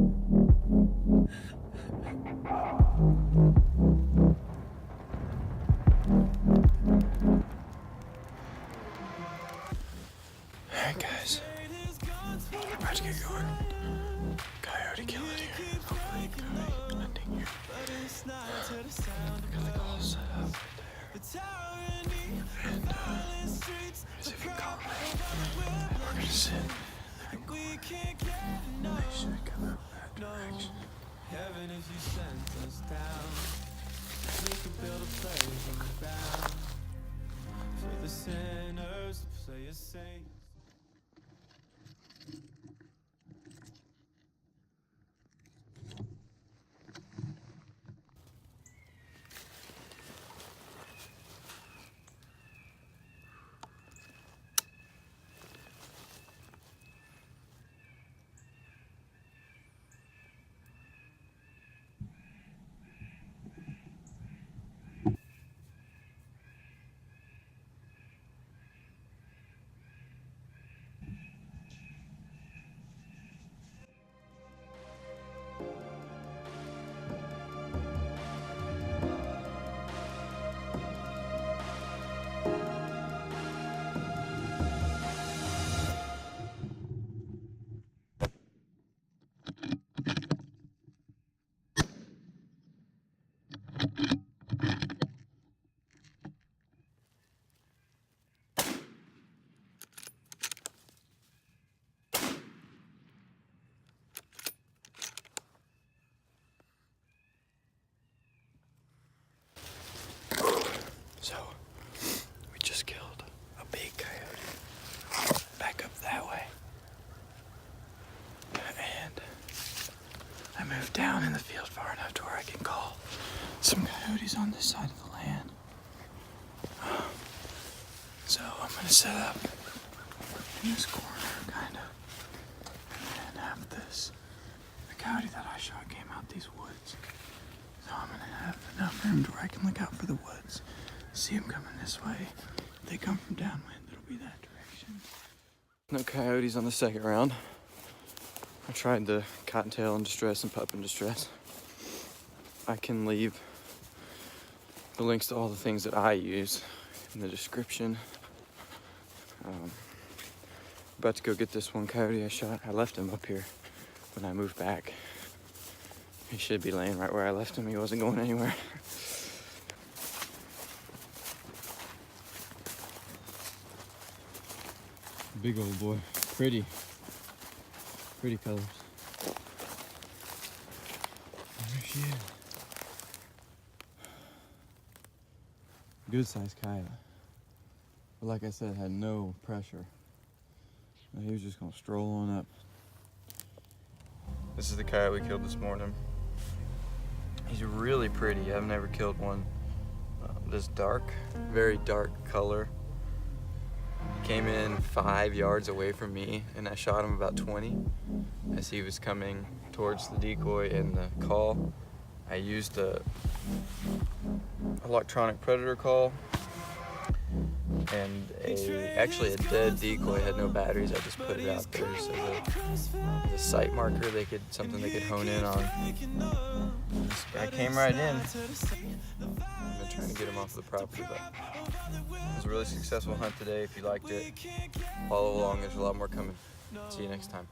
Alright guys, we're about to get going. Coyote killing here. Hopefully coyote hunting here. Got the call set up right there. And let's see if we can call them. And we're gonna sit in that corner. They should come out that direction. Heaven, if you sent us down, we could build a place on the ground for the sinners to play a saint. So, we just killed a big coyote back up that way. And I moved down in the field far enough to where I can call some coyotes on this side of the land. So I'm gonna set up in this corner, kind of, and have this. The coyote that I shot came out these woods. So I'm gonna have enough room to where I can look out for the woods. See them coming this way. If they come from downwind, it'll be that direction. No coyotes on the second round. I tried the cottontail in distress and pup in distress. I can leave the links to all the things that I use in the description. About to go get this one coyote I shot. I left him up here when I moved back. He should be laying right where I left him. He wasn't going anywhere. Big old boy. Pretty colors. There she is. Good sized coyote. But like I said, had no pressure. He was just gonna stroll on up. This is the coyote we killed this morning. He's really pretty. I've never killed one this dark, very dark color. Came in 5 yards away from me, and I shot him about 20 as he was coming towards the decoy and the call. I used a electronic predator call and actually a dead decoy. Had no batteries. I just put it out there so the sight marker something they could hone in on. I came right in. I've been trying to get him off the property, but it was a really successful hunt today. If you liked it, follow along. There's a lot more coming. See you next time.